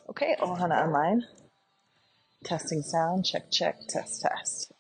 Okay, Ohana online. Testing sound. Check, check, test, test.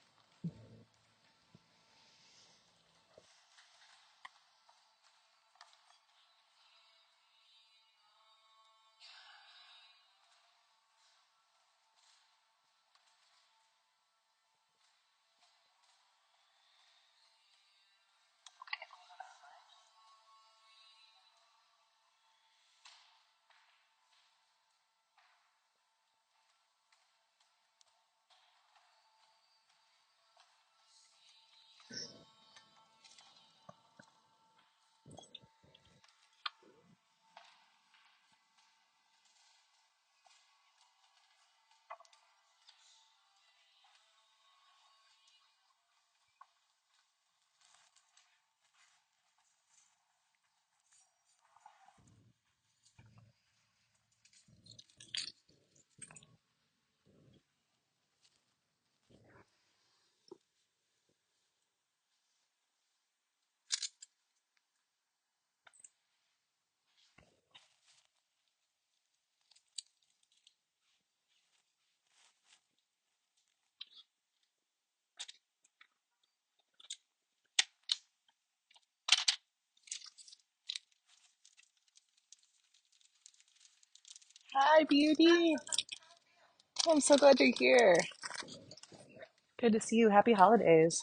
Hi, beauty. I'm so glad you're here. Good to see you. Happy holidays.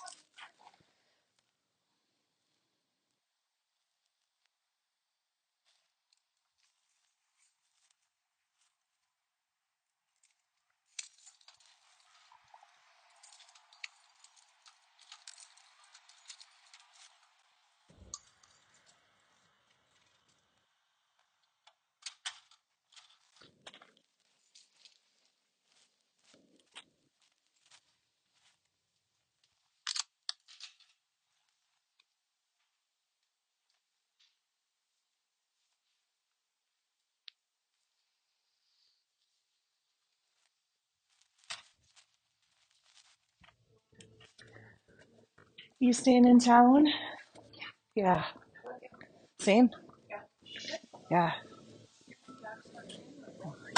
You staying in town? Yeah. Same? Yeah.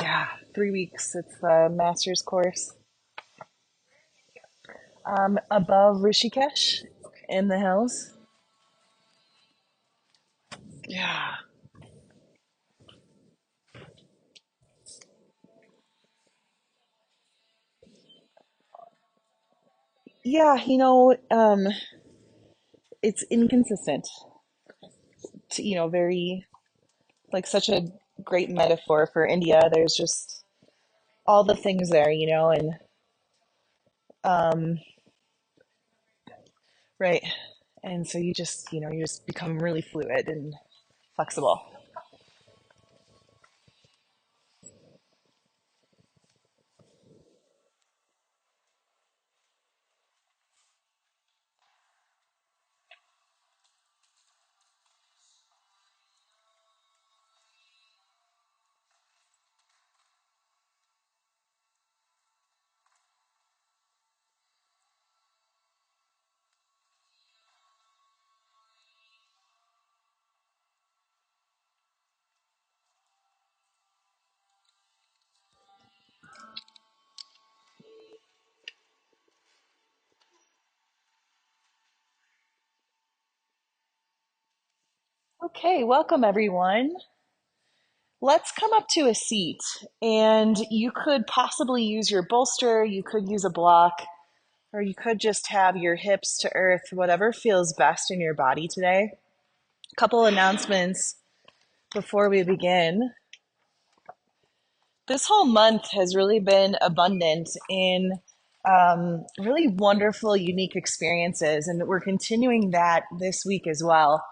Yeah. 3 weeks. It's the master's course. Above Rishikesh in the hills. Yeah. Yeah, it's inconsistent. Very like such a great metaphor for India. There's just all the things there, and um, right. And so you just become really fluid and flexible. Okay, welcome everyone. Let's come up to a seat, and you could possibly use your bolster, you could use a block, or you could just have your hips to earth, whatever feels best in your body today. A couple announcements before we begin. This whole month has really been abundant in really wonderful, unique experiences, and we're continuing that this week as well.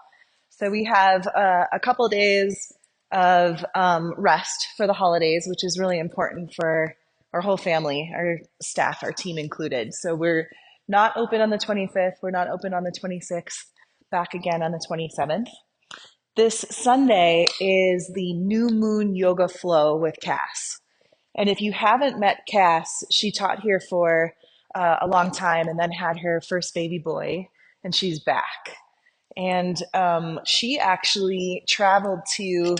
So we have a couple days of rest for the holidays, which is really important for our whole family, our staff, our team included. So we're not open on the 25th. We're not open on the 26th. Back again on the 27th. This Sunday is the New Moon Yoga Flow with Cass. And if you haven't met Cass, she taught here for a long time and then had her first baby boy, and she's back. And she actually traveled to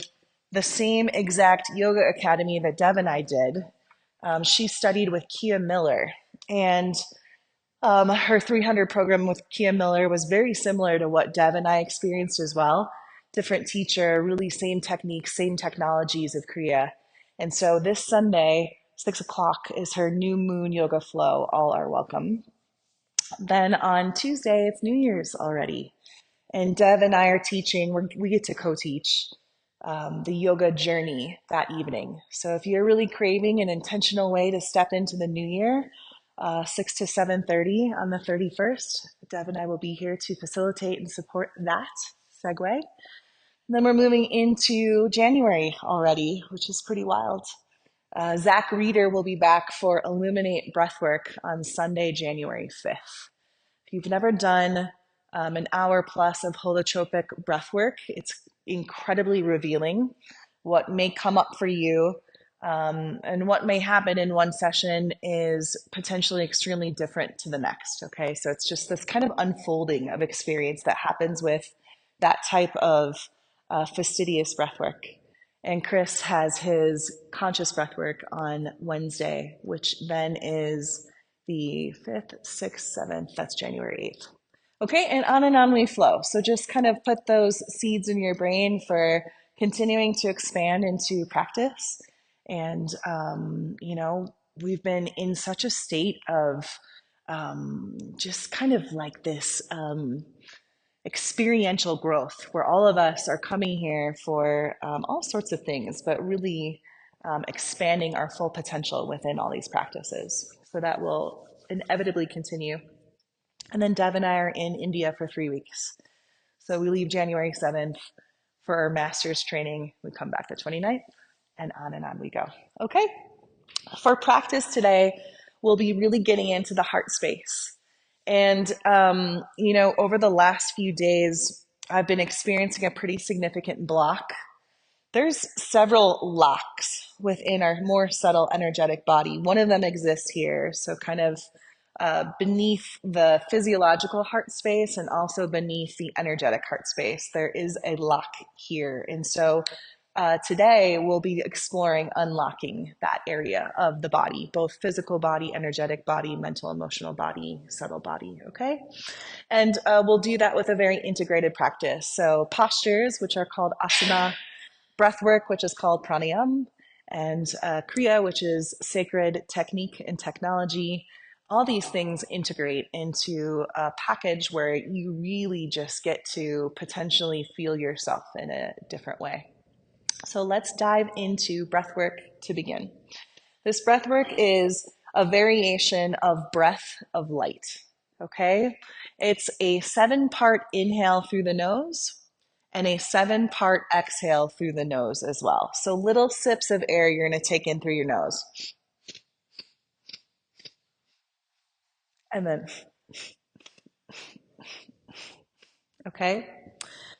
the same exact yoga academy that Dev and I did. She studied with Kia Miller, and her 300 program with Kia Miller was very similar to what Dev and I experienced as well. Different teacher, really same techniques, same technologies of Kriya. And so this Sunday, 6 o'clock, is her new moon yoga flow. All are welcome. Then on Tuesday, it's New Year's already. And Dev and I are teaching, we get to co teach the yoga journey that evening. So if you're really craving an intentional way to step into the new year, 6 to 7:30 on the 31st, Dev and I will be here to facilitate and support that segue. And then we're moving into January already, which is pretty wild. Zach Reeder will be back for Illuminate Breathwork on Sunday, January 5th. If you've never done an hour plus of holotropic breath work, it's incredibly revealing. What may come up for you and what may happen in one session is potentially extremely different to the next. Okay, so it's just this kind of unfolding of experience that happens with that type of fastidious breath work. And Chris has his conscious breath work on Wednesday, which then is the 5th, 6th, 7th, that's January 8th. Okay, and on we flow. So just kind of put those seeds in your brain for continuing to expand into practice. And, we've been in such a state of just kind of like this experiential growth where all of us are coming here for all sorts of things, but really expanding our full potential within all these practices. So that will inevitably continue. And then Dev and I are in India for 3 weeks. So we leave January 7th for our master's training. We come back the 29th, and on we go. Okay. For practice today, we'll be really getting into the heart space. And, over the last few days, I've been experiencing a pretty significant block. There's several locks within our more subtle energetic body. One of them exists here, so kind of beneath the physiological heart space and also beneath the energetic heart space. There is a lock here. And so today we'll be exploring unlocking that area of the body, both physical body, energetic body, mental, emotional body, subtle body, okay? And we'll do that with a very integrated practice. So postures, which are called asana, breath work, which is called pranayam, and Kriya, which is sacred technique and technology. All these things integrate into a package where you really just get to potentially feel yourself in a different way. So let's dive into breath work to begin. This breath work is a variation of breath of light, okay? It's a 7-part inhale through the nose and a 7-part exhale through the nose as well. So little sips of air you're going to take in through your nose. And then, okay?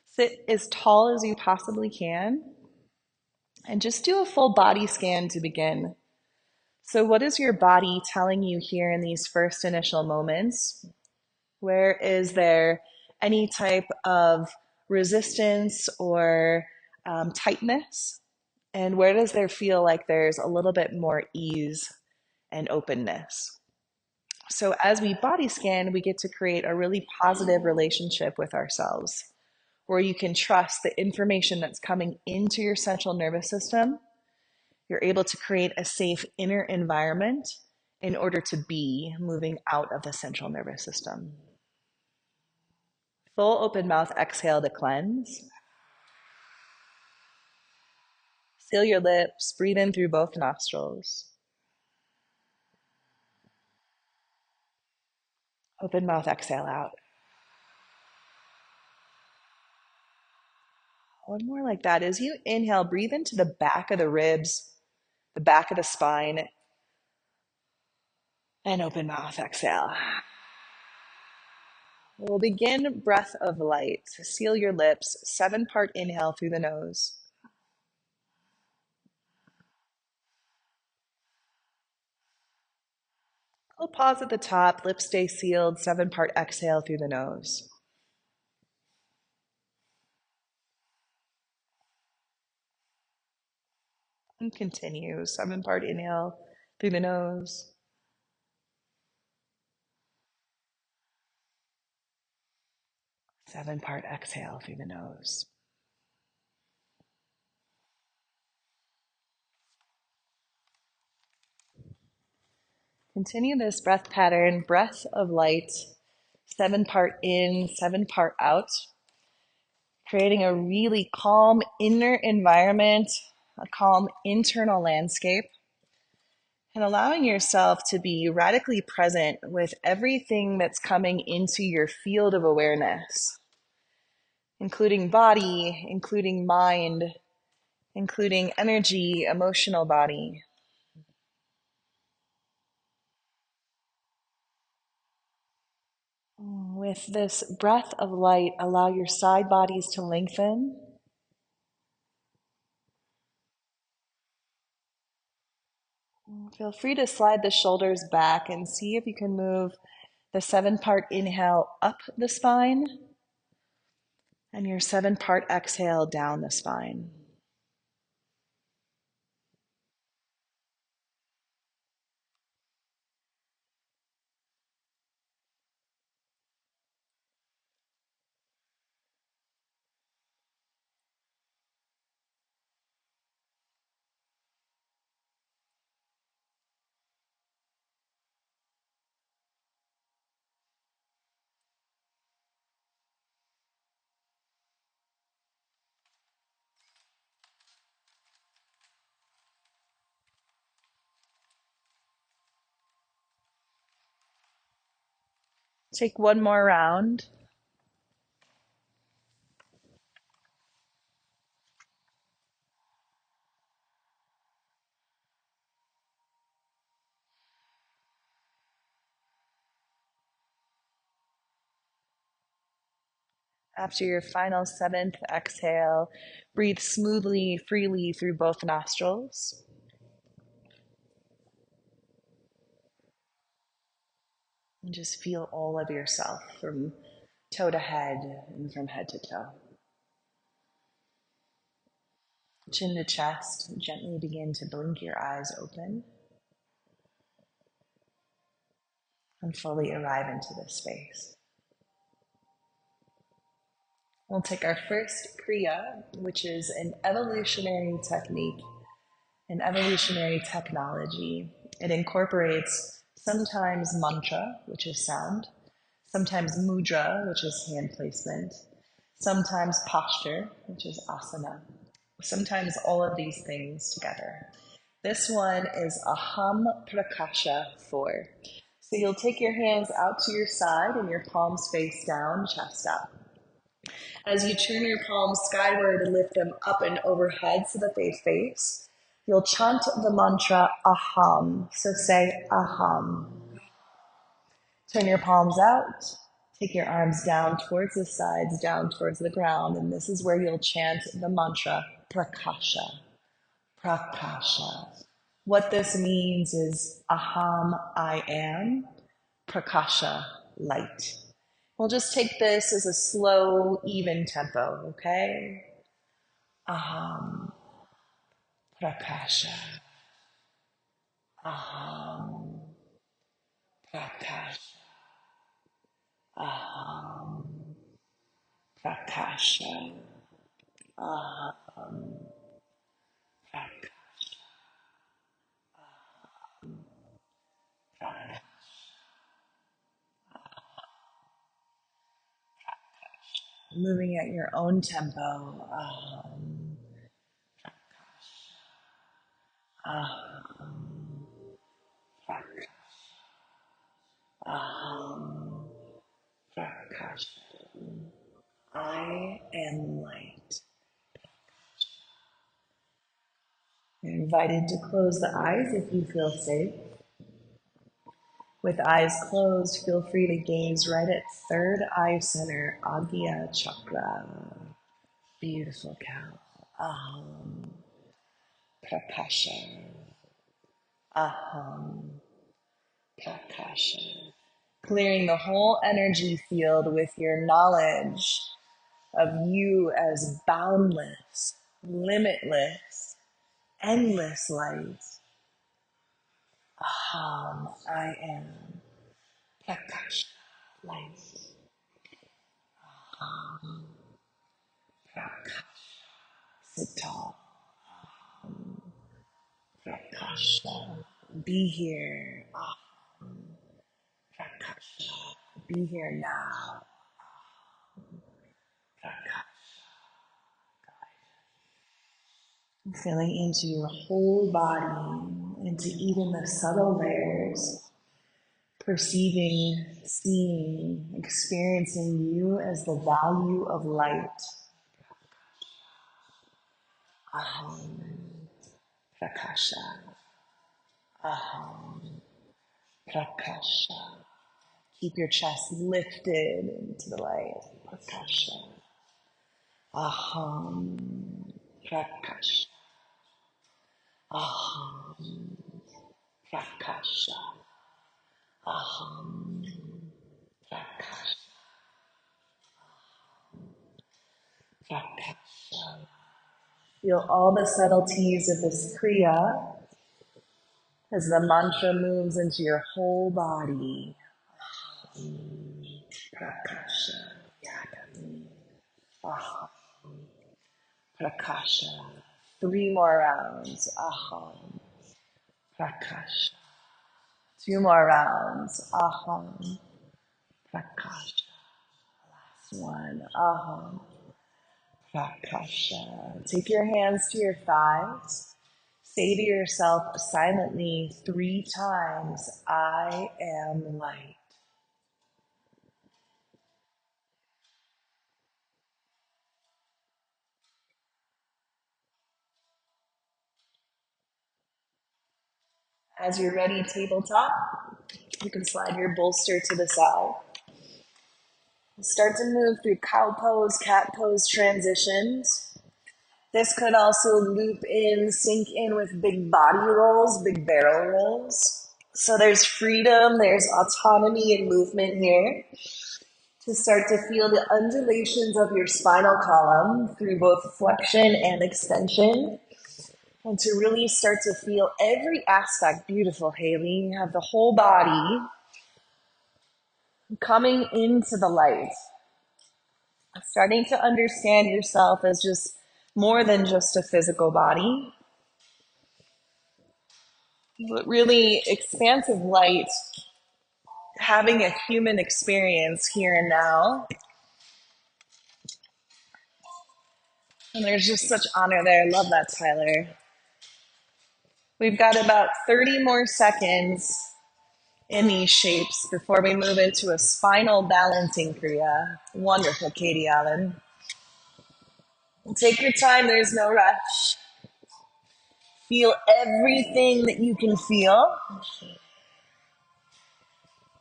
Sit as tall as you possibly can and just do a full body scan to begin. So what is your body telling you here in these first initial moments? Where is there any type of resistance or tightness? And where does there feel like there's a little bit more ease and openness? So as we body scan, we get to create a really positive relationship with ourselves, where you can trust the information that's coming into your central nervous system. You're able to create a safe inner environment in order to be moving out of the central nervous system. Full open mouth exhale to cleanse. Seal your lips, breathe in through both nostrils. Open mouth exhale out. One more like that. As you inhale, breathe into the back of the ribs, the back of the spine, and open mouth exhale. We'll begin breath of light. Seal your lips, 7-part inhale through the nose. We'll pause at the top, lips stay sealed, 7-part exhale through the nose. And continue. 7-part inhale through the nose. 7-part exhale through the nose. Continue this breath pattern, breath of light, 7-part in, 7-part out, creating a really calm inner environment, a calm internal landscape, and allowing yourself to be radically present with everything that's coming into your field of awareness, including body, including mind, including energy, emotional body. With this breath of light, allow your side bodies to lengthen. Feel free to slide the shoulders back and see if you can move the 7-part inhale up the spine and your 7-part exhale down the spine. Take one more round. After your final 7th exhale, breathe smoothly, freely through both nostrils. And just feel all of yourself from toe to head and from head to toe. Chin to chest, gently begin to blink your eyes open and fully arrive into this space. We'll take our first Kriya, which is an evolutionary technique, an evolutionary technology. It incorporates sometimes mantra, which is sound, sometimes mudra, which is hand placement, sometimes posture, which is asana, sometimes all of these things together. This one is Aham Prakasha 4. So you'll take your hands out to your side and your palms face down, chest up. As you turn your palms skyward and lift them up and overhead so that they face, you'll chant the mantra Aham. So say Aham. Turn your palms out. Take your arms down towards the sides, down towards the ground. And this is where you'll chant the mantra Prakasha. Prakasha. What this means is Aham, I am. Prakasha, light. We'll just take this as a slow, even tempo, okay? Aham, Prakasha. Aham, Prakasha. Aham, Prakasha. Aham, Prakasha. Prakasha. Moving at your own tempo. Aham, Prakasha. Aham, Prakasha. I am light. You're invited to close the eyes if you feel safe. With eyes closed, feel free to gaze right at third eye center, Agya Chakra. Beautiful cow. Aham, Prakasha. Aham, Prakasha. Clearing the whole energy field with your knowledge of you as boundless, limitless, endless light. Aham, I am Prakash, light. Prakash, sit tall. Prakash, be here. Prakash, be here now. Prakash, feeling into your whole body, into even the subtle layers, perceiving, seeing, experiencing you as the value of light. Aham, Prakasha, Aham, Prakasha. Keep your chest lifted into the light. Prakasha, Aham, Prakasha, Aham, Prakasha, Aham, Prakasha, Prakasha. Feel all the subtleties of this Kriya as the mantra moves into your whole body. Prakasha, Yagami, Aham, Prakasha. 3 more rounds. Aham, Prakasha. 2 more rounds. Aham, Prakasha. Last one. Aham, Prakasha. Take your hands to your thighs. Say to yourself silently 3 times, I am light. As you're ready, tabletop, you can slide your bolster to the side. Start to move through cow pose, cat pose transitions. This could also loop in, sink in with big body rolls, big barrel rolls. So there's freedom, there's autonomy and movement here to start to feel the undulations of your spinal column through both flexion and extension. And to really start to feel every aspect, beautiful Haley, you have the whole body coming into the light, starting to understand yourself as just more than just a physical body, but really expansive light, having a human experience here and now. And there's just such honor there. I love that, Tyler. We've got about 30 more seconds in these shapes before we move into a spinal balancing Kriya. Wonderful, Katie Allen. Take your time, there's no rush. Feel everything that you can feel.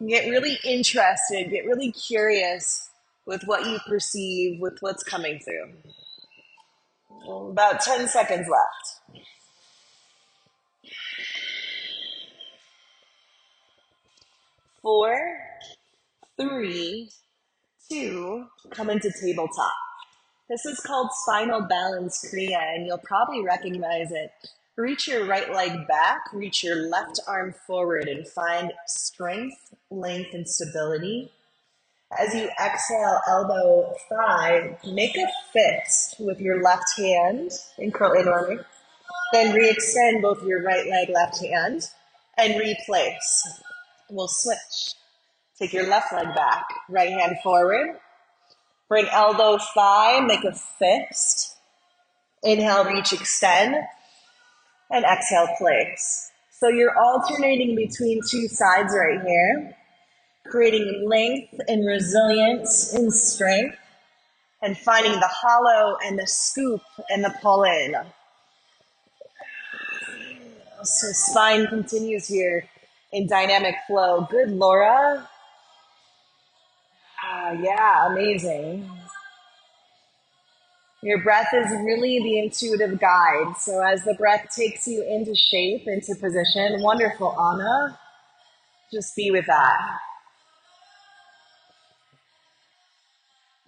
Get really interested, get really curious with what you perceive, with what's coming through. About 10 seconds left. 4, 3, 2, come into tabletop. This is called spinal balance Kriya, and you'll probably recognize it. Reach your right leg back, reach your left arm forward, and find strength, length, and stability. As you exhale, elbow, thigh, make a fist with your left hand and curl inward. Then re-extend both your right leg, left hand, and replace. We'll switch. Take your left leg back, right hand forward. Bring elbow, thigh, make a fist. Inhale, reach, extend, and exhale, place. So you're alternating between 2 sides right here, creating length and resilience and strength, and finding the hollow and the scoop and the pull in. So spine continues here in dynamic flow. Good, Laura. Yeah, amazing. Your breath is really the intuitive guide. So as the breath takes you into shape, into position, wonderful, Anna. Just be with that.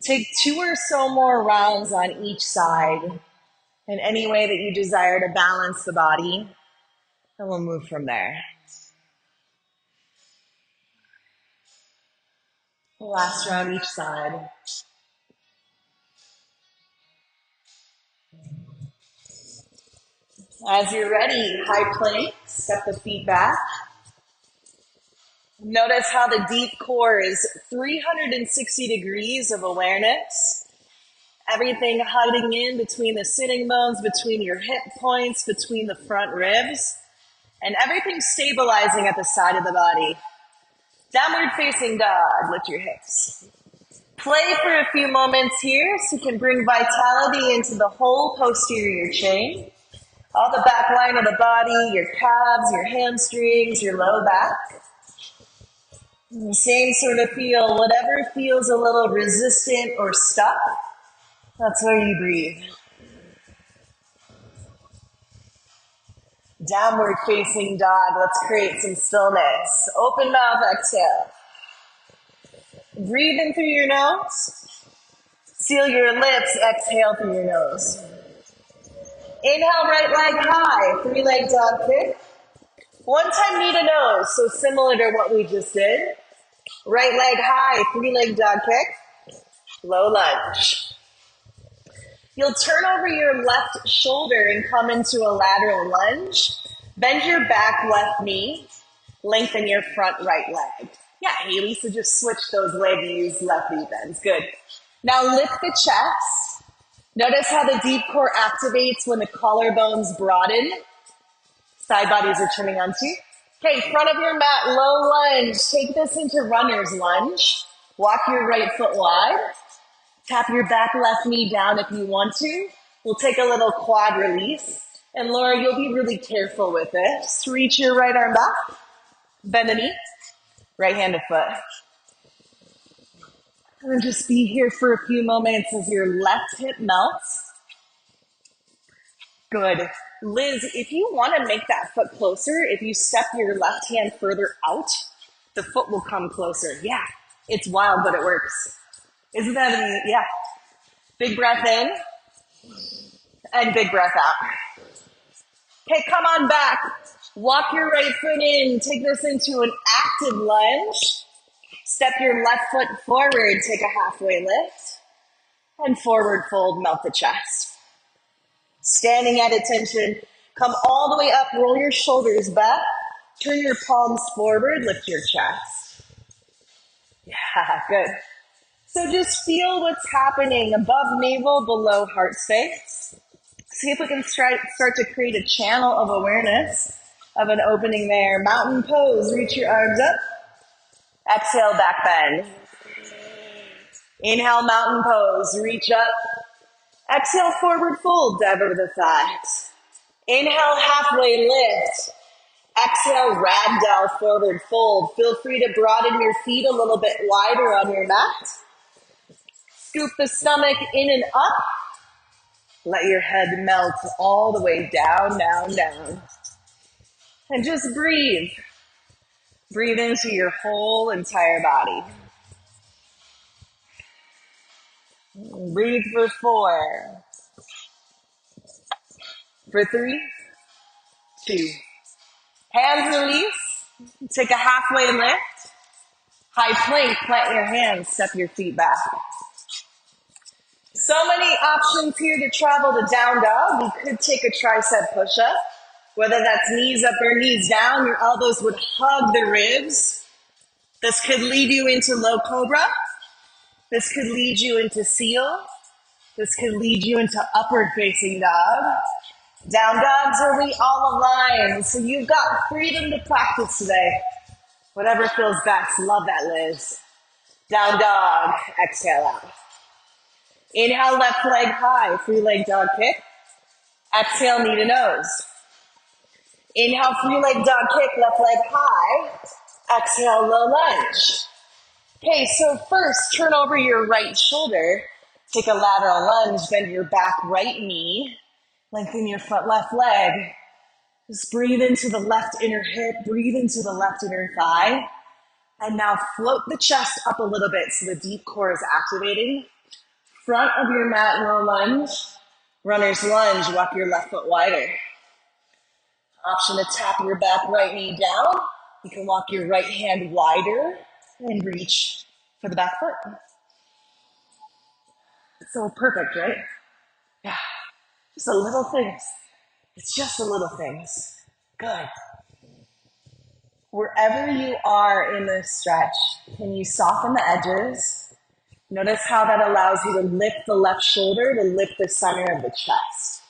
Take 2 or so more rounds on each side. in any way that you desire to balance the body, and we'll move from there. Last round each side. As you're ready, high plank, step the feet back. Notice how the deep core is 360 degrees of awareness. Everything hugging in between the sitting bones, between your hip points, between the front ribs, and everything stabilizing at the side of the body. Downward facing dog, lift your hips. Play for a few moments here so you can bring vitality into the whole posterior chain. All the back line of the body, your calves, your hamstrings, your low back. Same sort of feel, whatever feels a little resistant or stuck, that's where you breathe. Downward facing dog, let's create some stillness. Open mouth, exhale. Breathe in through your nose. Seal your lips, exhale through your nose. Inhale, right leg high, 3-leg dog kick. One time knee to nose, so similar to what we just did. Right leg high, 3-leg dog kick. Low lunge. You'll turn over your left shoulder and come into a lateral lunge. Bend your back left knee. Lengthen your front right leg. Yeah, hey Lisa, just switch those leg used left knee bends. Good. Now lift the chest. Notice how the deep core activates when the collarbones broaden. Side bodies are turning onto. Okay, front of your mat, low lunge. Take this into runner's lunge. Walk your right foot wide. Tap your back left knee down if you want to. We'll take a little quad release. And Laura, you'll be really careful with this. Reach your right arm back. Bend the knee. Right hand to foot. And just be here for a few moments as your left hip melts. Good. Liz, if you want to make that foot closer, if you step your left hand further out, the foot will come closer. Yeah, it's wild, but it works. Isn't that amazing? Yeah. Big breath in and big breath out. Okay, come on back. Walk your right foot in. Take this into an active lunge. Step your left foot forward. Take a halfway lift. And forward fold, melt the chest. Standing at attention. Come all the way up. Roll your shoulders back. Turn your palms forward. Lift your chest. Yeah, good. So just feel what's happening above navel, below heart space. See if we can start to create a channel of awareness of an opening there. Mountain pose, reach your arms up. Exhale, back bend. Inhale, mountain pose, reach up. Exhale, forward fold, dive over the thighs. Inhale, halfway lift. Exhale, ragdoll, forward fold. Feel free to broaden your feet a little bit wider on your mat. Scoop the stomach in and up. Let your head melt all the way down, down, down. And just breathe. Breathe into your whole entire body. Breathe for 4. For 3, 2. Hands release. Take a halfway lift. High plank, plant your hands, step your feet back. So many options here to travel to down dog. You could take a tricep push-up. Whether that's knees up or knees down, your elbows would hug the ribs. This could lead you into low cobra. This could lead you into seal. This could lead you into upward facing dog. Down dogs are we all aligned. So you've got freedom to practice today. Whatever feels best. Love that, Liz. Down dog. Exhale out. Inhale, left leg high. 3-leg dog kick. Exhale, knee to nose. Inhale, 3-leg dog kick. Left leg high. Exhale, low lunge. Okay, so first, turn over your right shoulder. Take a lateral lunge. Bend your back right knee. Lengthen your front left leg. Just breathe into the left inner hip. Breathe into the left inner thigh. And now float the chest up a little bit so the deep core is activating. Front of your mat, low lunge. Runner's lunge, walk your left foot wider. Option to tap your back right knee down. You can walk your right hand wider and reach for the back foot. So perfect, right? Yeah, just the little things. It's just the little things. Good. Wherever you are in this stretch, can you soften the edges? Notice how that allows you to lift the left shoulder, to lift the center of the chest.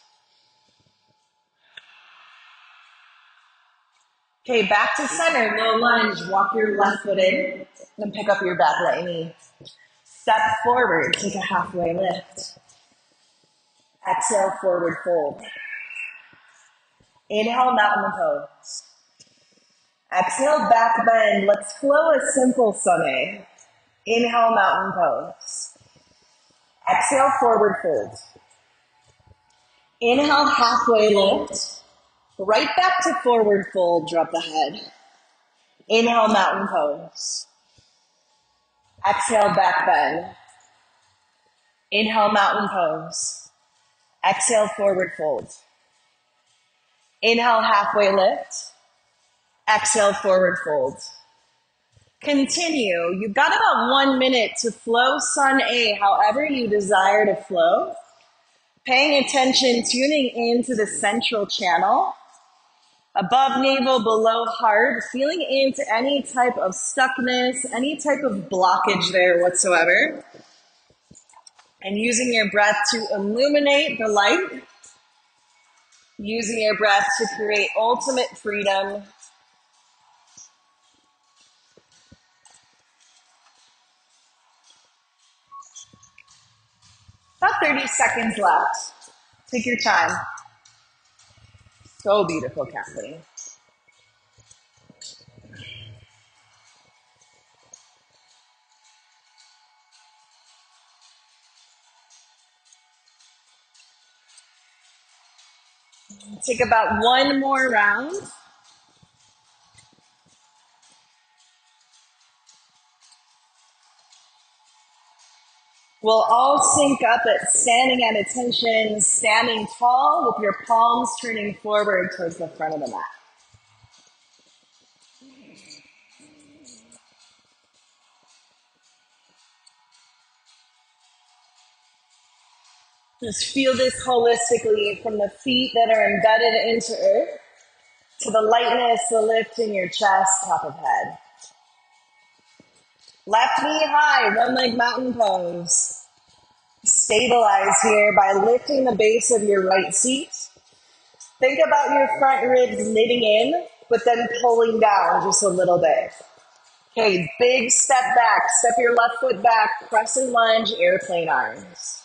Okay, back to center, low lunge. Walk your left foot in, then pick up your back right knee. Step forward, take a halfway lift. Exhale, forward fold. Inhale, mountain pose. Exhale, back bend. Let's flow a simple sunny. Inhale, mountain pose. Exhale, forward fold. Inhale, halfway lift. Right back to forward fold, drop the head. Inhale, mountain pose. Exhale, back bend. Inhale, mountain pose. Exhale, forward fold. Inhale, halfway lift. Exhale, forward fold. Continue. You've got about 1 minute to flow Sun A however you desire to flow. Paying attention, tuning into the central channel. Above navel, below heart, feeling into any type of stuckness, any type of blockage there whatsoever. And using your breath to illuminate the light. Using your breath to create ultimate freedom. About 30 seconds left. Take your time. So beautiful, Kathleen. Take about one more round. We'll all sync up at standing at attention, standing tall with your palms turning forward towards the front of the mat. Just feel this holistically from the feet that are embedded into earth to the lightness, the lift in your chest, top of head. Left knee high, one leg mountain pose. Stabilize here by lifting the base of your right seat. Think about your front ribs knitting in, but then pulling down just a little bit. Okay, big step back. Step your left foot back, crescent lunge, airplane arms.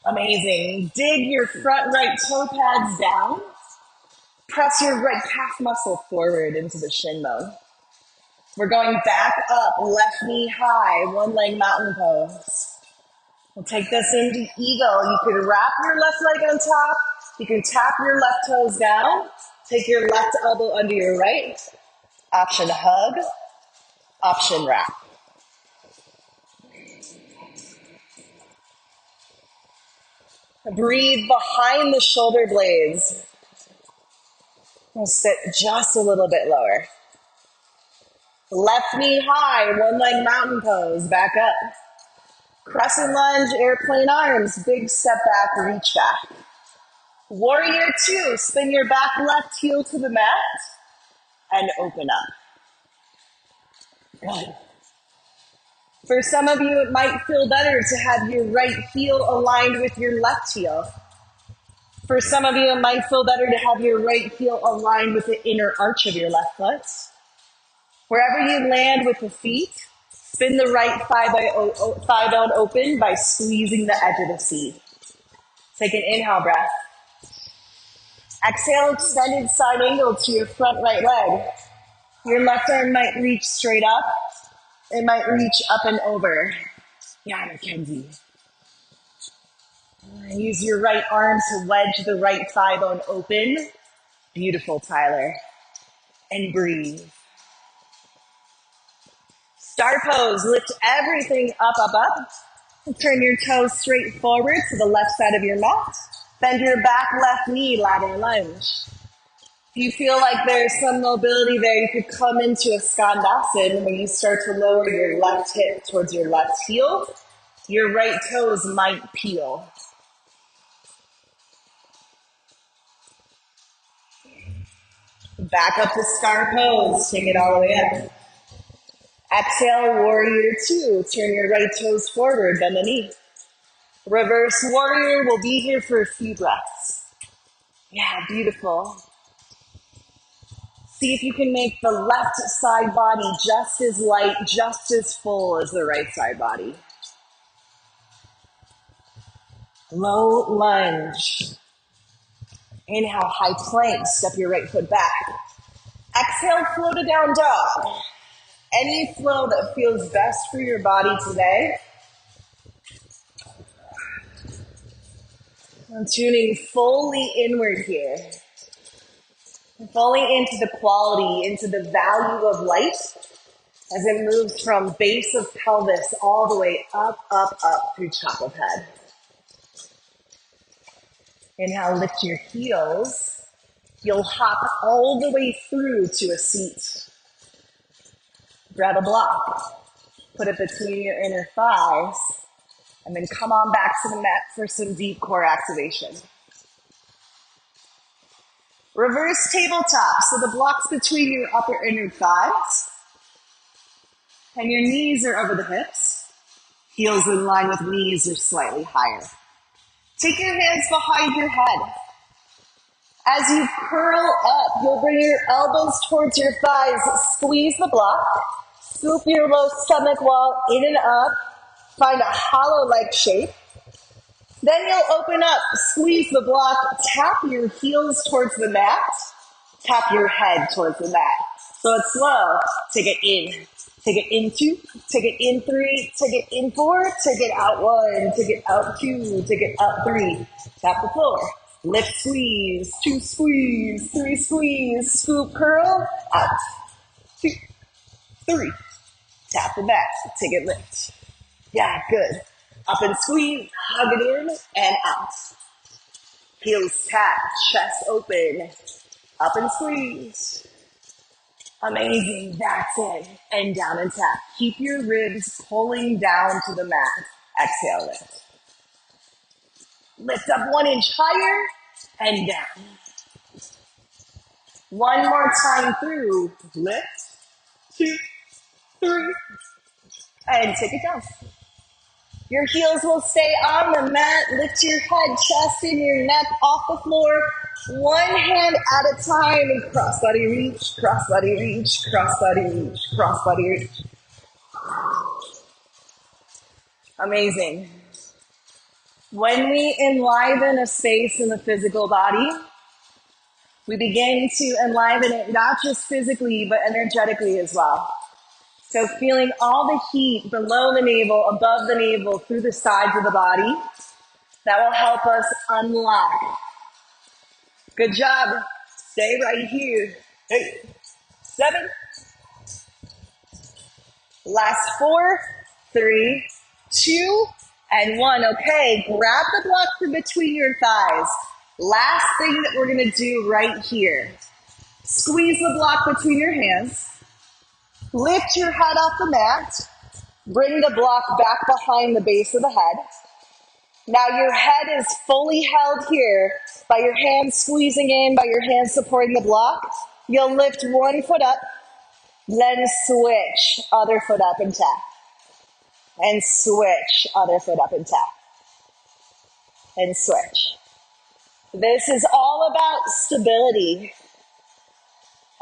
Amazing. Dig your front right toe pads down. Press your right calf muscle forward into the shin bone. We're going back up, left knee high, one leg mountain pose. We'll take this into eagle. You can wrap your left leg on top. You can tap your left toes down. Take your left elbow under your right. Option hug. Option wrap. Breathe behind the shoulder blades. We'll sit just a little bit lower. Left knee high, one leg mountain pose. Back up. Crescent lunge, airplane arms. Big step back, reach back. Warrior two, spin your back left heel to the mat and open up. Good. For some of you, it might feel better to have your right heel aligned with your left heel. For some of you, it might feel better to have your right heel aligned with the inner arch of your left foot. Wherever you land with the feet, spin the right thigh bone open by squeezing the edge of the seat. Take an inhale breath. Exhale, extended side angle to your front right leg. Your left arm might reach straight up. It might reach up and over. Yeah, Mackenzie. Use your right arm to wedge the right thigh bone open. Beautiful, Tyler. And breathe. Star pose. Lift everything up, up, up. Turn your toes straight forward to the left side of your mat. Bend your back left knee, ladder lunge. If you feel like there's some mobility there, you could come into a skandasana when you start to lower your left hip towards your left heel. Your right toes might peel. Back up to star pose. Take it all the way up. Exhale, warrior two. Turn your right toes forward, bend the knee. Reverse warrior. We'll be here for a few breaths. Yeah, beautiful. See if you can make the left side body just as light, just as full as the right side body. Low lunge. Inhale, high plank. Step your right foot back. Exhale, float to down dog. Any flow that feels best for your body today. I'm tuning fully inward here. Fully into the quality, into the value of light as it moves from base of pelvis all the way up, up, up through top of head. Inhale, lift your heels. You'll hop all the way through to a seat. Grab a block. Put it between your inner thighs. And then come on back to the mat for some deep core activation. Reverse tabletop. So the block's between your upper inner thighs. And your knees are over the hips. Heels in line with knees are slightly higher. Take your hands behind your head. As you curl up, you'll bring your elbows towards your thighs. Squeeze the block. Scoop your low stomach wall in and up. Find a hollow leg shape. Then you'll open up, squeeze the block, tap your heels towards the mat, tap your head towards the mat. So it's slow. Take it in. Take it in two. Take it in three. Take it in four. Take it out one. Take it out two. Take it up three. Tap the floor. Lift, squeeze. Two, squeeze. Three, squeeze. Scoop, curl. Out. Two, three. Tap the mat. Take it, lift. Yeah, good. Up and squeeze, hug it in, and out. Heels tap, chest open, up and squeeze. Amazing, that's it. And down and tap. Keep your ribs pulling down to the mat. Exhale, lift. Lift up 1 inch higher, and down. One more time through. Lift, 2, 3, and take it down. Your heels will stay on the mat. Lift your head, chest, and your neck off the floor. One hand at a time. And cross-body reach, cross-body reach, cross-body reach, cross-body reach. Amazing. When we enliven a space in the physical body, we begin to enliven it not just physically, but energetically as well. So feeling all the heat below the navel, above the navel, through the sides of the body, that will help us unlock. Good job. Stay right here. 8, 7. Last 4, 3, 2, and 1. Okay, grab the block from between your thighs. Last thing that we're going to do right here. Squeeze the block between your hands. Lift your head off the mat. Bring the block back behind the base of the head. Now your head is fully held here by your hands squeezing in, by your hands supporting the block. You'll lift one foot up, then switch, other foot up and tap. And switch, other foot up and tap. And switch. This is all about stability.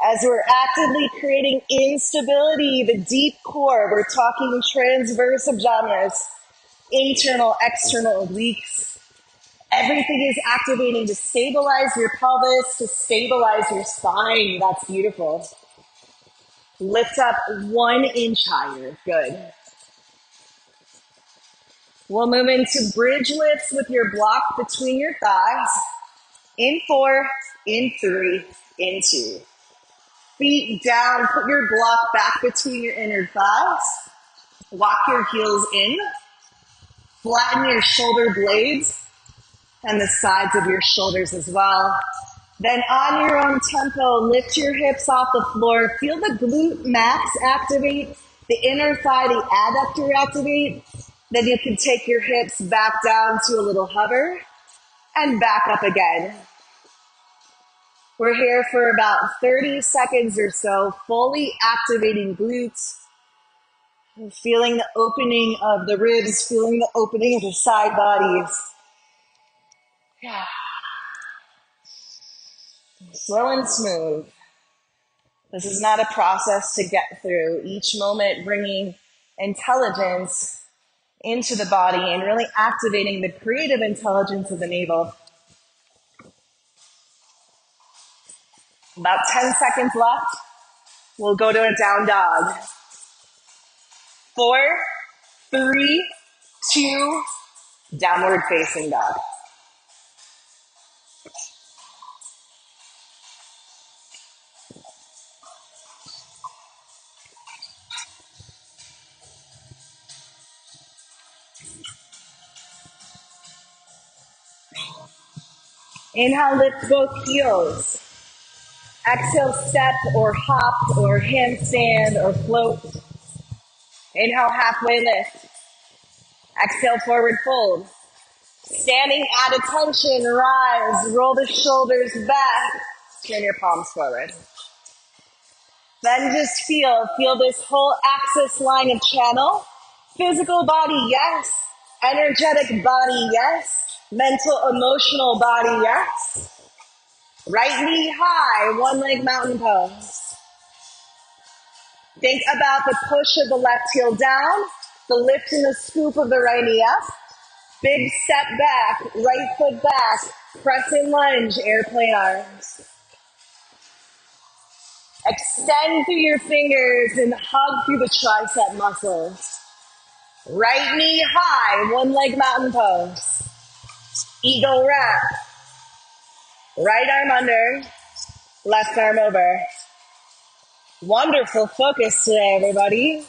As we're actively creating instability, the deep core, we're talking transverse abdominis, internal, external obliques. Everything is activating to stabilize your pelvis, to stabilize your spine. That's beautiful. Lift up 1 inch higher. Good. We'll move into bridge lifts with your block between your thighs. In 4, in 3, in 2. Feet down, put your block back between your inner thighs. Walk your heels in. Flatten your shoulder blades and the sides of your shoulders as well. Then on your own tempo, lift your hips off the floor. Feel the glute max activate, the inner thigh, the adductor activate. Then you can take your hips back down to a little hover and back up again. We're here for about 30 seconds or so, fully activating glutes, feeling the opening of the ribs, feeling the opening of the side bodies. Yeah. Slow and smooth. This is not a process to get through. Each moment bringing intelligence into the body and really activating the creative intelligence of the navel. About 10 seconds left. We'll go to a down dog. 4, 3, 2, downward facing dog. Inhale, lift both heels. Exhale, step or hop or handstand or float. Inhale, halfway lift. Exhale, forward fold. Standing at attention, rise, roll the shoulders back, turn your palms forward. Then just feel this whole axis line of channel. Physical body, yes. Energetic body, yes. Mental, emotional body, yes. Right knee high, one leg mountain pose. Think about the push of the left heel down, the lift and the scoop of the right knee up. Big step back, right foot back, press and lunge, airplane arms. Extend through your fingers and hug through the tricep muscles. Right knee high, one leg mountain pose. Eagle wrap. Right arm under, left arm over. Wonderful focus today, everybody.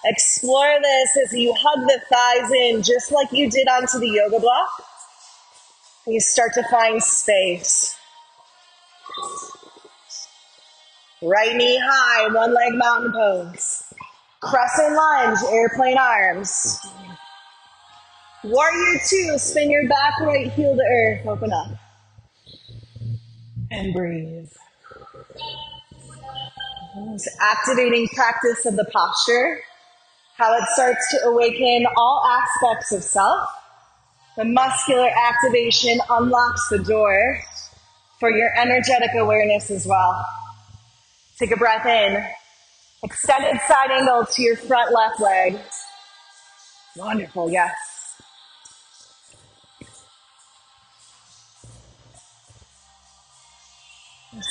Explore this as you hug the thighs in, just like you did onto the yoga block. You start to find space. Right knee high, one leg mountain pose. Crescent lunge, airplane arms. Warrior 2, spin your back right heel to earth. Open up. And breathe. It's activating practice of the posture. How it starts to awaken all aspects of self. The muscular activation unlocks the door for your energetic awareness as well. Take a breath in. Extended side angle to your front left leg. Wonderful, yes.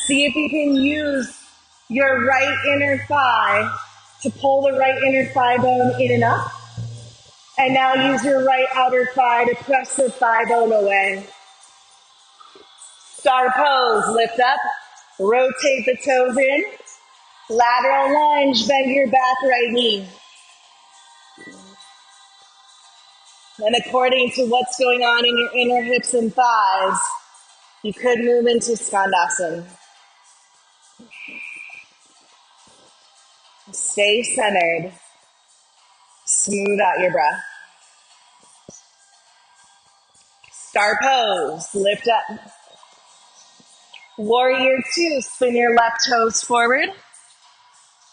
See if you can use your right inner thigh to pull the right inner thigh bone in and up. And now use your right outer thigh to press the thigh bone away. Star pose, lift up, rotate the toes in. Lateral lunge, bend your back right knee. And according to what's going on in your inner hips and thighs, you could move into Skandasana. Stay centered. Smooth out your breath. Star pose, lift up. Warrior 2, spin your left toes forward.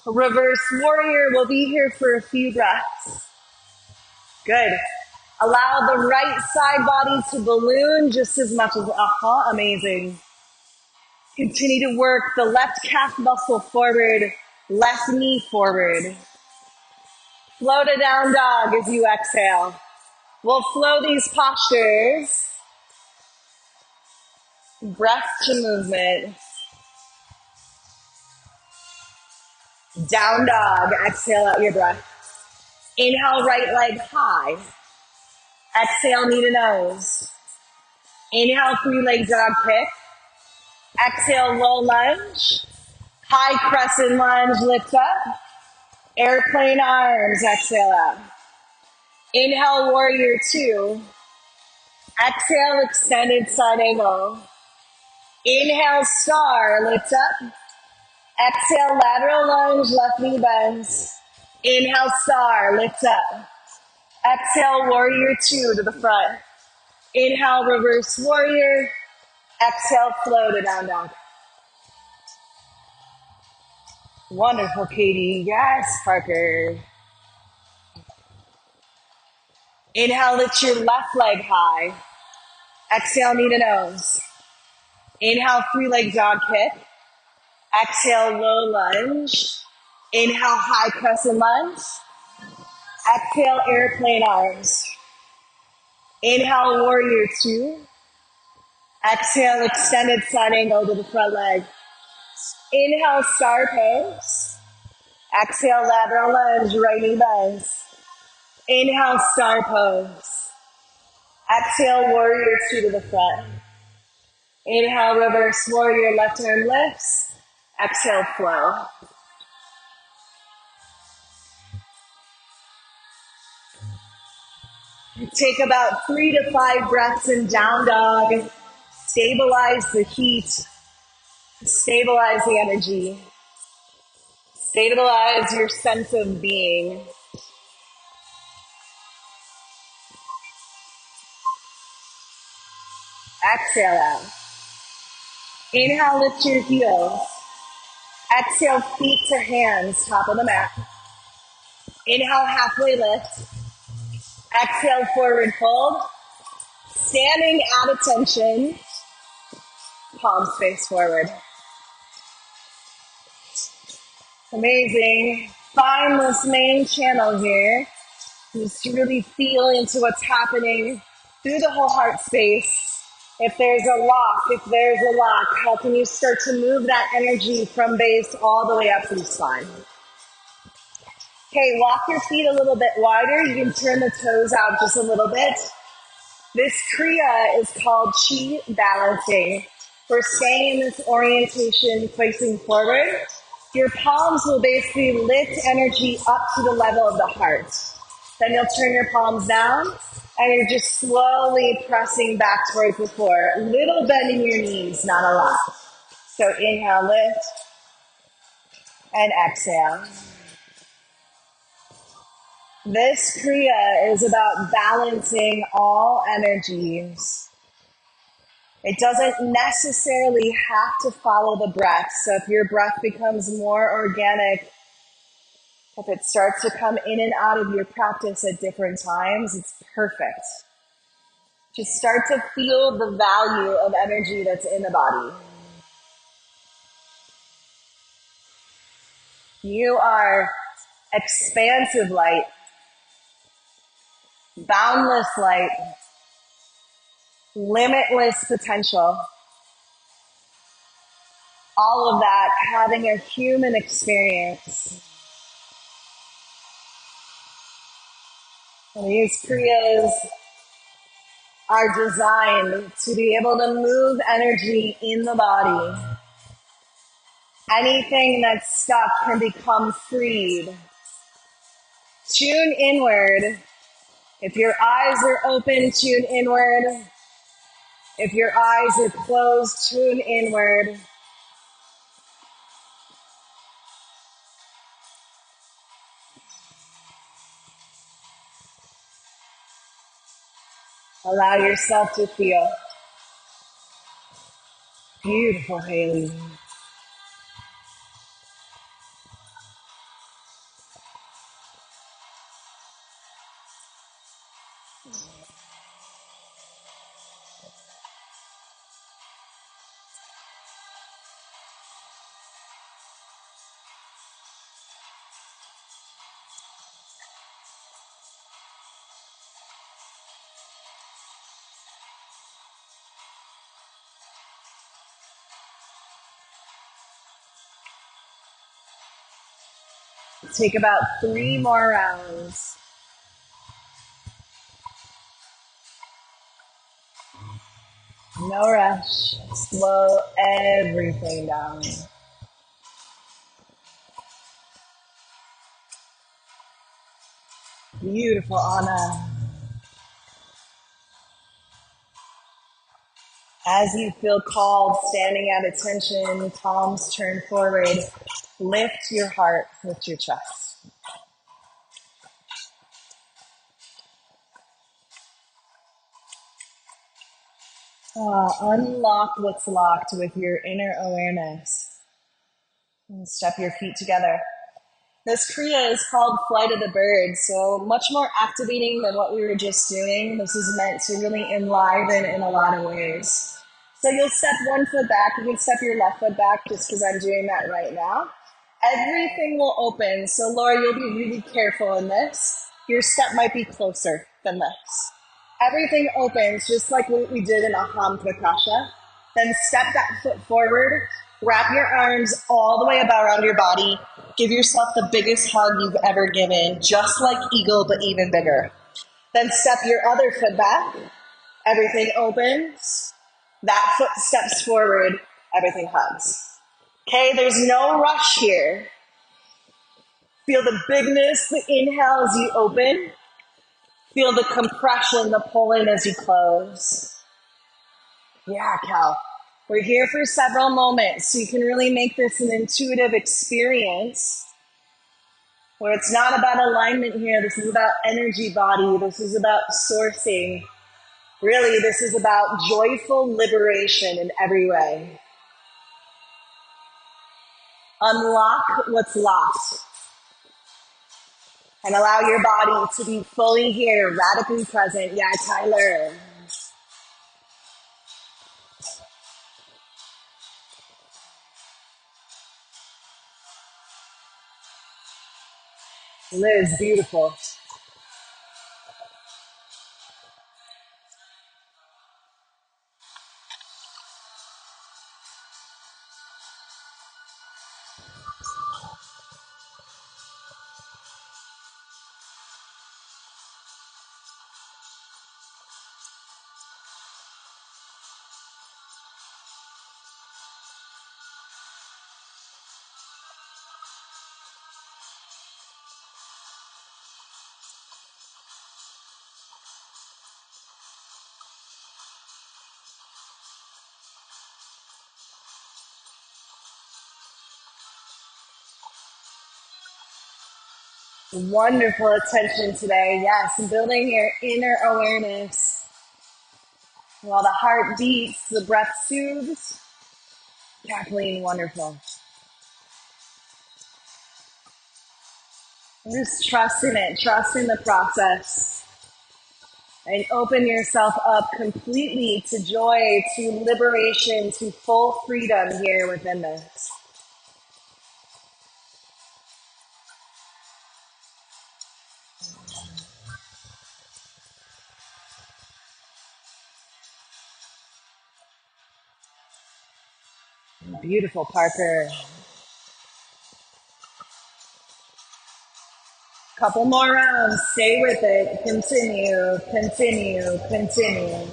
Reverse warrior, we'll be here for a few breaths. Good. Allow the right side body to balloon just as much as, amazing. Continue to work the left calf muscle forward, left knee forward. Flow to down dog as you exhale. We'll flow these postures. Breath to movement. Down dog, exhale out your breath. Inhale, right leg high. Exhale, knee to nose. Inhale, 3-leg dog pick. Exhale, low lunge. High crescent lunge, lift up. Airplane arms, exhale out. Inhale, warrior two. Exhale, extended side angle. Inhale, star, lift up. Exhale, lateral lunge, left knee bends. Inhale, star, lift up. Exhale, warrior two to the front. Inhale, reverse warrior. Exhale, flow to down dog. Wonderful, Katie. Yes, Parker. Inhale, lift your left leg high. Exhale, knee to nose. Inhale, three-leg dog kick. Exhale, low lunge. Inhale, high crescent lunge. Exhale, airplane arms. Inhale, warrior two. Exhale, extended side angle to the front leg. Inhale, star pose. Exhale, lateral lunge, right knee bends. Inhale, star pose. Exhale, warrior two to the front. Inhale, reverse warrior, left arm lifts. Exhale, flow. Take about 3 to 5 breaths in down dog. Stabilize the heat. Stabilize the energy. Stabilize your sense of being. Exhale out. Inhale, lift your heels. Exhale, feet to hands, top of the mat. Inhale, halfway lift. Exhale, forward fold. Standing at attention. Palms face forward. Amazing. Find this main channel here. Just really feel into what's happening through the whole heart space. If there's a lock, how can you start to move that energy from base all the way up to the spine? Okay, walk your feet a little bit wider. You can turn the toes out just a little bit. This Kriya is called Chi balancing. We're staying in this orientation facing forward. Your palms will basically lift energy up to the level of the heart. Then you'll turn your palms down and you're just slowly pressing back towards the floor. Little bend in your knees, not a lot. So inhale, lift, and exhale. This Kriya is about balancing all energies. It doesn't necessarily have to follow the breath. So if your breath becomes more organic, if it starts to come in and out of your practice at different times, it's perfect. Just start to feel the value of energy that's in the body. You are expansive light, boundless light, limitless potential. All of that having a human experience. And these Kriyas are designed to be able to move energy in the body. Anything that's stuck can become freed. Tune inward. If your eyes are open, tune inward. If your eyes are closed, tune inward. Allow yourself to feel. Beautiful, Haley. Take about 3 more rounds. No rush. Slow everything down. Beautiful, Anna. As you feel called, standing at attention, palms turn forward, lift your heart, lift your chest. Unlock what's locked with your inner awareness. And step your feet together. This Kriya is called Flight of the Bird, so much more activating than what we were just doing. This is meant to really enliven in a lot of ways. So you'll step one foot back. You can step your left foot back just because I'm doing that right now. Everything will open. So Laura, you'll be really careful in this. Your step might be closer than this. Everything opens just like what we did in Aham Prakasha. Then step that foot forward. Wrap your arms all the way about around your body. Give yourself the biggest hug you've ever given, just like eagle, but even bigger. Then step your other foot back. Everything opens. That foot steps forward. Everything hugs. Okay, there's no rush here. Feel the bigness, the inhale as you open. Feel the compression, the pull in as you close. Yeah, Cal. We're here for several moments, so you can really make this an intuitive experience where it's not about alignment here. This is about energy body. This is about sourcing. Really, this is about joyful liberation in every way. Unlock what's lost and allow your body to be fully here, radically present. Yeah, Tyler. Liz, beautiful. Wonderful attention today. Yes, building your inner awareness. While the heart beats, the breath soothes. Kathleen, wonderful. Just trust in it, trust in the process, and open yourself up completely to joy, to liberation, to full freedom here within this. Beautiful, Parker. Couple more rounds. Stay with it. Continue, continue, continue.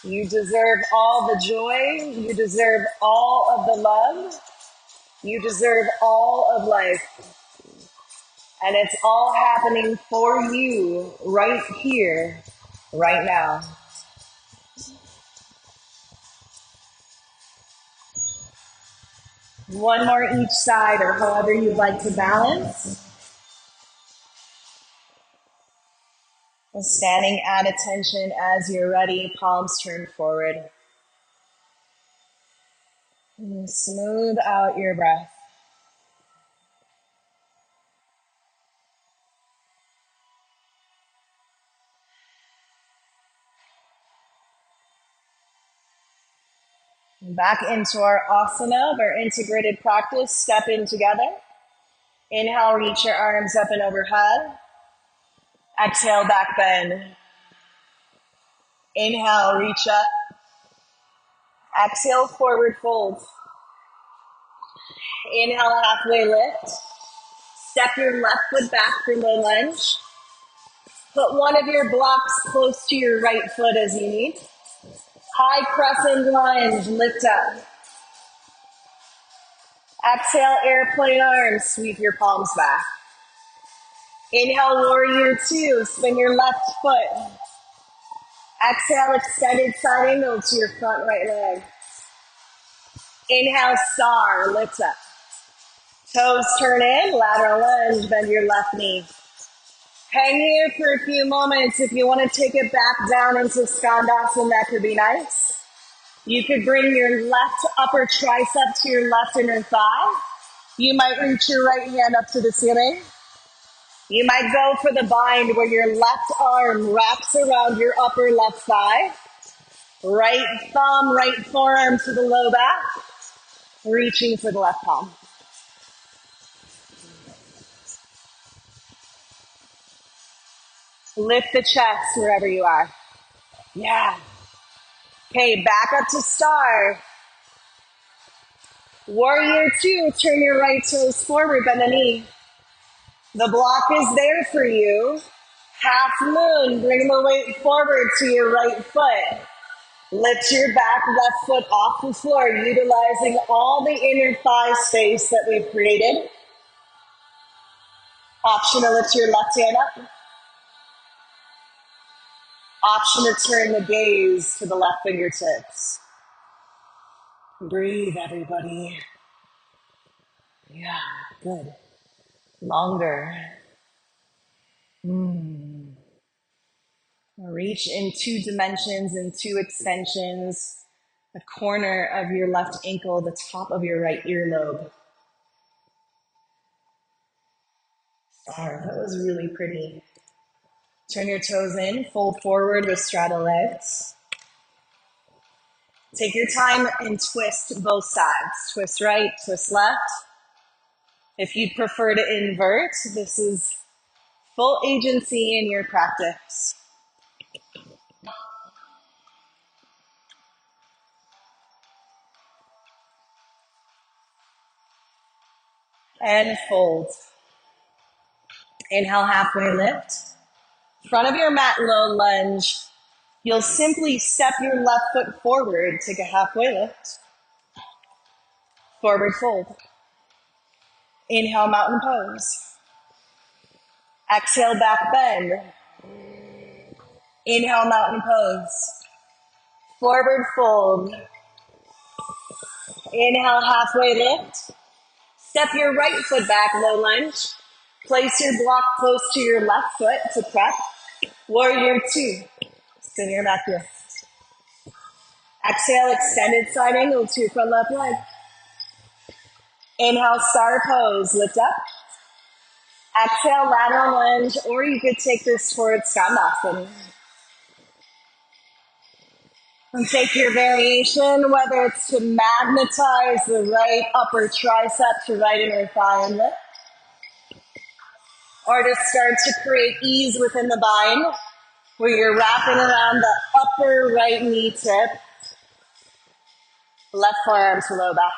You deserve all the joy. You deserve all of the love. You deserve all of life. And it's all happening for you right here, right now. One more each side, or however you'd like to balance. And standing at attention as you're ready, palms turned forward. And smooth out your breath. Back into our asana of our integrated practice. Step in together. Inhale, reach your arms up and overhead. Exhale, back bend. Inhale, reach up. Exhale, forward fold. Inhale, halfway lift. Step your left foot back for low lunge. Put one of your blocks close to your right foot as you need. High crescent lunge, lift up. Exhale, airplane arms, sweep your palms back. Inhale, warrior two. Spin your left foot. Exhale, extended side angle to your front right leg. Inhale, star, lift up. Toes turn in, lateral lunge, bend your left knee. Hang here for a few moments. If you want to take it back down into Skandasana, that could be nice. You could bring your left upper tricep to your left inner thigh. You might reach your right hand up to the ceiling. You might go for the bind where your left arm wraps around your upper left thigh. Right thumb, right forearm to the low back. Reaching for the left palm. Lift the chest wherever you are. Yeah. Okay, back up to star. Warrior two, turn your right toes forward, bend the knee. The block is there for you. Half moon, bring the weight forward to your right foot. Lift your back left foot off the floor, utilizing all the inner thigh space that we've created. Option to lift your left hand up. Option to turn the gaze to the left fingertips. Breathe, everybody. Yeah, good. Longer. Reach in two dimensions and two extensions. The corner of your left ankle, the top of your right earlobe. Oh, that was really pretty. Turn your toes in, fold forward with straddle legs. Take your time and twist both sides. Twist right, twist left. If you'd prefer to invert, this is full agency in your practice. And fold. Inhale, halfway lift. Front of your mat, low lunge. You'll simply step your left foot forward, take a halfway lift. Forward fold. Inhale, mountain pose. Exhale, back bend. Inhale, mountain pose. Forward fold. Inhale, halfway lift. Step your right foot back, low lunge. Place your block close to your left foot to prep. Warrior two. Spin your back here. Exhale, extended side angle to your front left leg. Inhale, star pose, lift up. Exhale, lateral lunge, or you could take this towards Skandasana. And take your variation, whether it's to magnetize the right upper tricep to right inner thigh and lift, or to start to create ease within the bind, where you're wrapping around the upper right knee tip, left forearm to low back.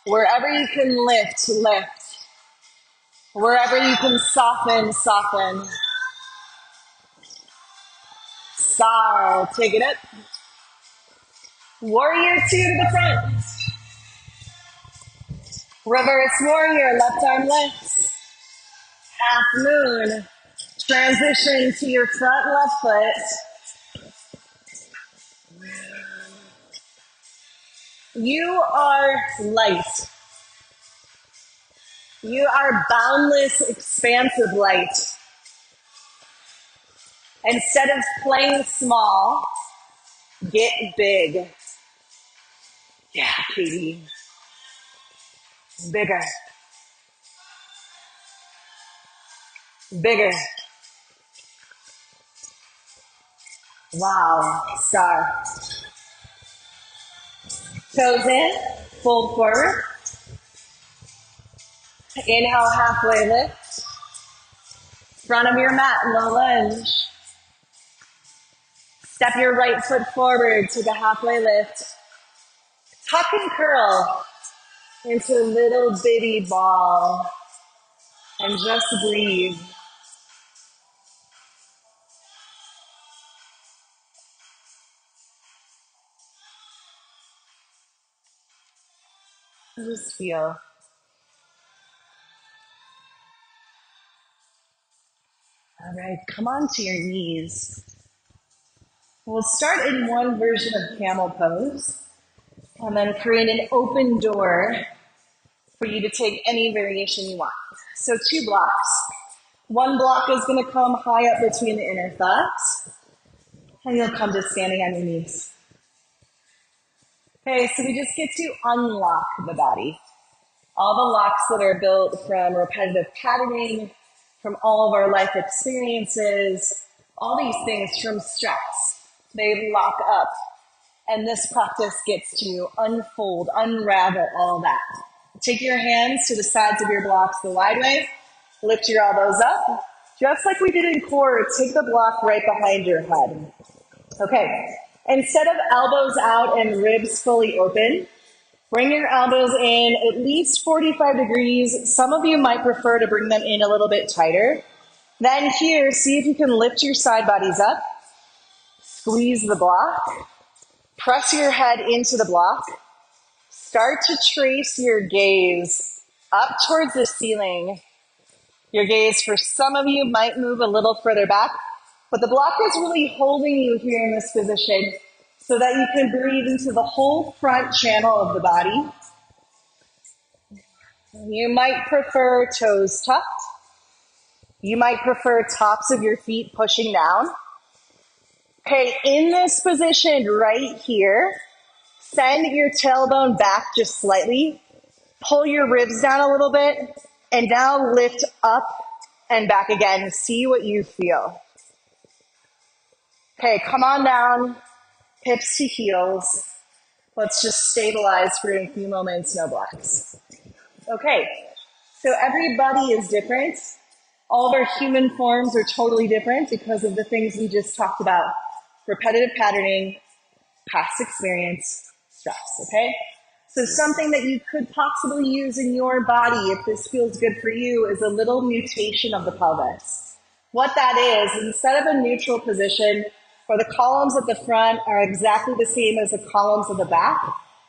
Wherever you can lift, lift. Wherever you can soften, soften. Star, take it up. Warrior two to the front. Reverse warrior, left arm lifts. Half moon. Transition to your front left foot. You are light. You are boundless, expansive light. Instead of playing small, get big. Yeah, Katie. Bigger. Bigger. Wow. Star. Toes in. Fold forward. Inhale, halfway lift. Front of your mat, low lunge. Step your right foot forward to the halfway lift. Tuck and curl into a little bitty ball. And just breathe. Just feel. All right, come onto your knees. We'll start in one version of camel pose and then create an open door for you to take any variation you want. So 2 blocks. One block is going to come high up between the inner thighs, and you'll come to standing on your knees. Okay, so we just get to unlock the body. All the locks that are built from repetitive patterning, from all of our life experiences, all these things from stress, they lock up. And this practice gets to unfold, unravel all that. Take your hands to the sides of your blocks the wide way. Lift your elbows up. Just like we did in core, take the block right behind your head. Okay. Instead of elbows out and ribs fully open, bring your elbows in at least 45 degrees. Some of you might prefer to bring them in a little bit tighter. Then here, see if you can lift your side bodies up. Squeeze the block. Press your head into the block. Start to trace your gaze up towards the ceiling. Your gaze for some of you might move a little further back, but the block is really holding you here in this position so that you can breathe into the whole front channel of the body. You might prefer toes tucked. You might prefer tops of your feet pushing down. Okay, in this position right here, send your tailbone back just slightly. Pull your ribs down a little bit. And now lift up and back again. See what you feel. Okay, come on down. Hips to heels. Let's just stabilize for a few moments. No blocks. Okay, so everybody is different. All of our human forms are totally different because of the things we just talked about. Repetitive patterning, past experience, stress, okay? So something that you could possibly use in your body, if this feels good for you, is a little mutation of the pelvis. What that is, instead of a neutral position where the columns at the front are exactly the same as the columns at the back,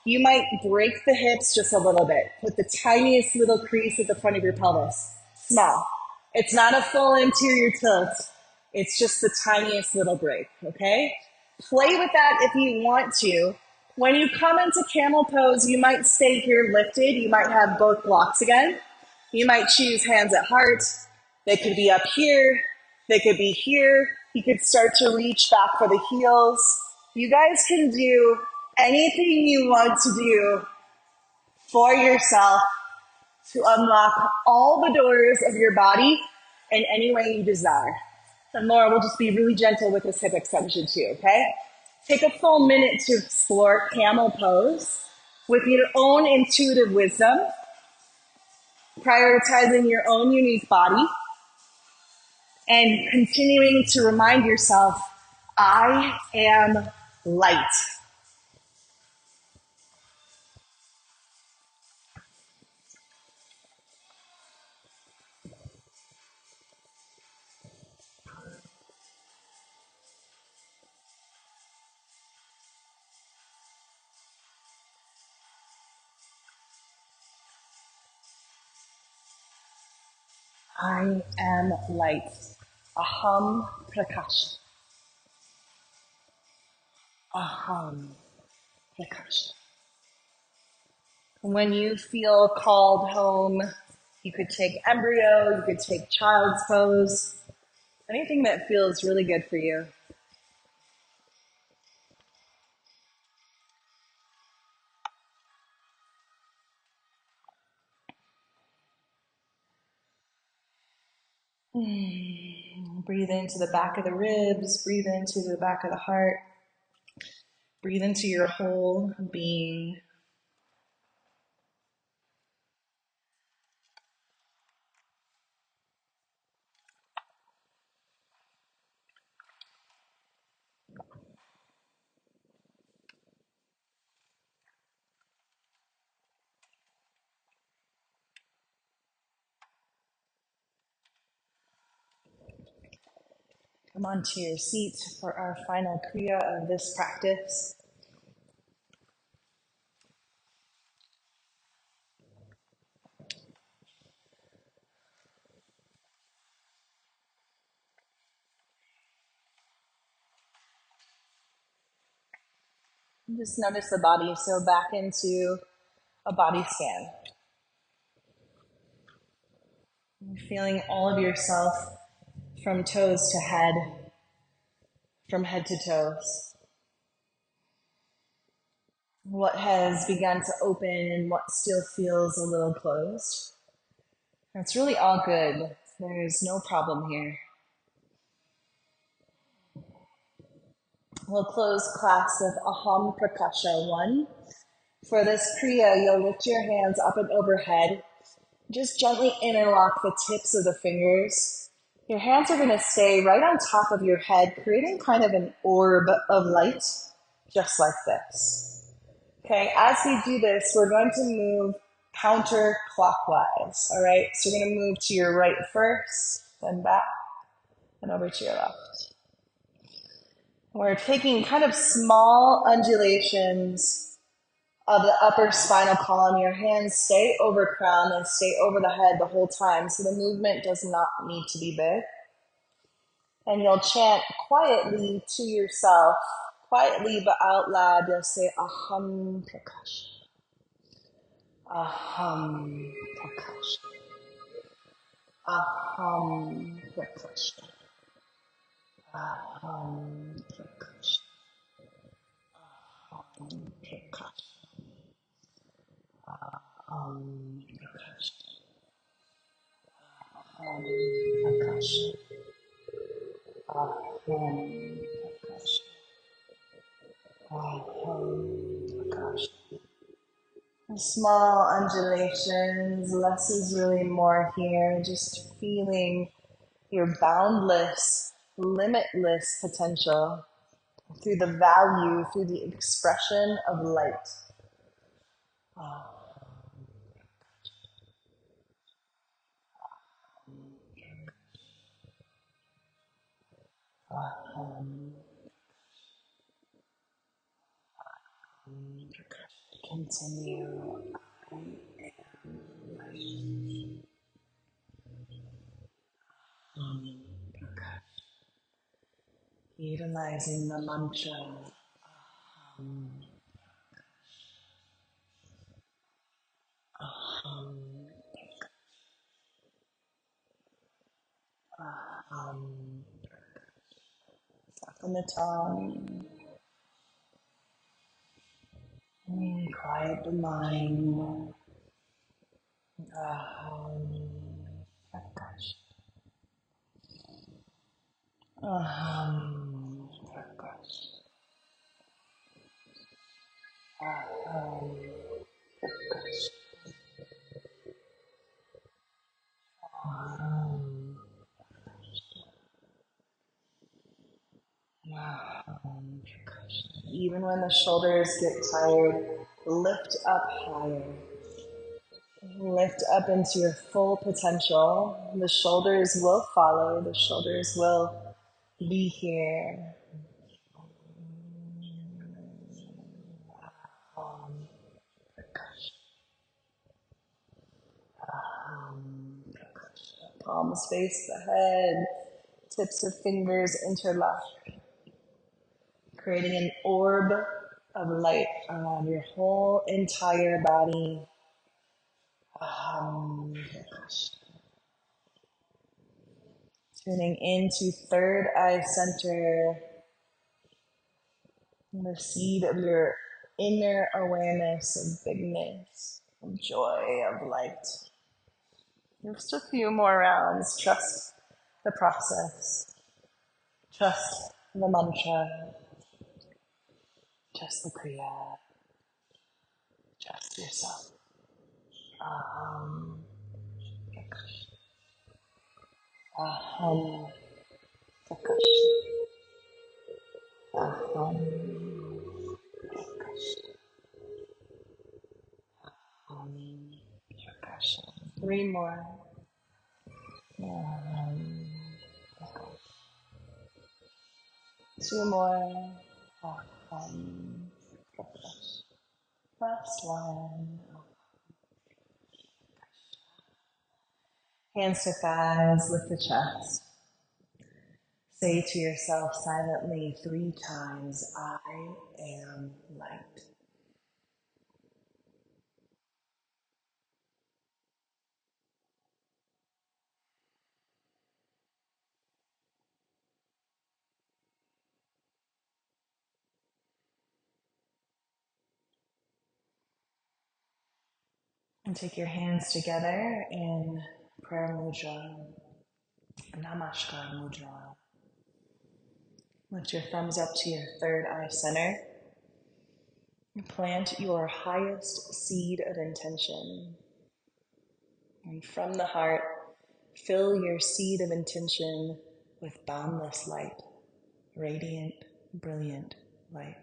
you might break the hips just a little bit. Put the tiniest little crease at the front of your pelvis. Small. It's not a full anterior tilt. It's just the tiniest little break, okay? Play with that if you want to. When you come into camel pose, you might stay here lifted. You might have both blocks again. You might choose hands at heart. They could be up here. They could be here. You could start to reach back for the heels. You guys can do anything you want to do for yourself to unlock all the doors of your body in any way you desire. And Laura will just be really gentle with this hip extension too, okay? Take a full minute to explore camel pose with your own intuitive wisdom, prioritizing your own unique body, and continuing to remind yourself, I am light. I am light. Aham Prakash. Aham Prakash. When you feel called home, you could take embryo, you could take child's pose, anything that feels really good for you. Breathe into the back of the ribs, breathe into the back of the heart, breathe into your whole being. Come onto your seat for our final Kriya of this practice. Just notice the body. So back into a body scan. Feeling all of yourself from toes to head, from head to toes. What has begun to open and what still feels a little closed. That's really all good. There's no problem here. We'll close class with Aham Prakasha 1. For this Kriya, you'll lift your hands up and overhead. Just gently interlock the tips of the fingers. Your hands are going to stay right on top of your head, creating kind of an orb of light, just like this. Okay, as we do this, we're going to move counterclockwise, all right? So we're going to move to your right first, then back, and over to your left. We're taking kind of small undulations of the upper spinal column. Your hands stay over crown and stay over the head the whole time, so the movement does not need to be big. And you'll chant quietly to yourself, quietly but out loud. You'll say Aham Prakash. Aham Prakash. Aham Prakash. Aham Prakash. Aham Prakash. Aham Prakash. Aham Prakash. Aham Prakash. Aham Prakash. Small undulations, less is really more here. Just feeling your boundless, limitless potential through the value, through the expression of light. Continue. Utilizing the mantra. Soften the tongue. Quiet the mind. Aham Prakash. Aham Prakash. Aham Prakash. Aham Prakash. Even when the shoulders get tired, lift up higher. Lift up into your full potential. The shoulders will follow. The shoulders will be here. Palms face the head. Tips of fingers interlock, creating an orb of light around your whole entire body. Tuning into third eye center, the seed of your inner awareness of bigness, of joy, of light. Just a few more rounds. Trust the process. Trust the mantra. Trust the Kriya. Trust yourself. Aham. Aham. Prakash. Aham. Prakash. Aham. Prakash. Three more. Aham. Prakash. Two more. Aham. Prakash. Last one. Hands to thighs, lift the chest. Say to yourself silently 3 times, I am light. And take your hands together in prayer mudra, namaskar mudra. Lift your thumbs up to your third eye center. Plant your highest seed of intention. And from the heart, fill your seed of intention with boundless light, radiant, brilliant light.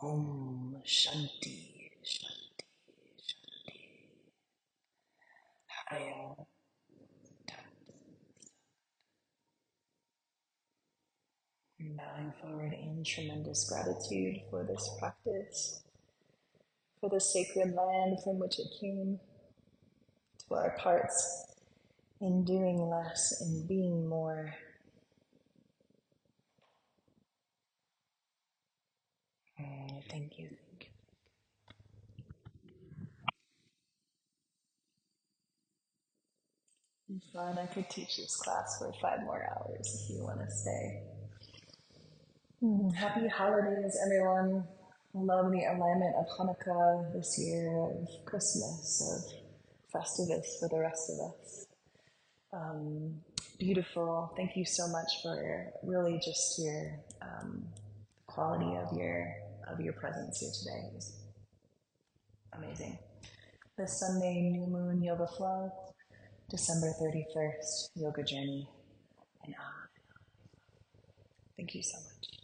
Om Shanti, Shanti, Haya. Bowing forward in tremendous gratitude for this practice, for the sacred land from which it came, to our parts in doing less and being more. Thank you, thank you. It's fun. I could teach this class for 5 more hours if you want to stay. Happy holidays, everyone. Love the alignment of Hanukkah this year, of Christmas, of Festivus for the rest of us. Um, Beautiful. Thank you so much for really just your quality of your presence here today. It was amazing. This Sunday, new moon yoga flow, December 31st, yoga journey, and thank you so much.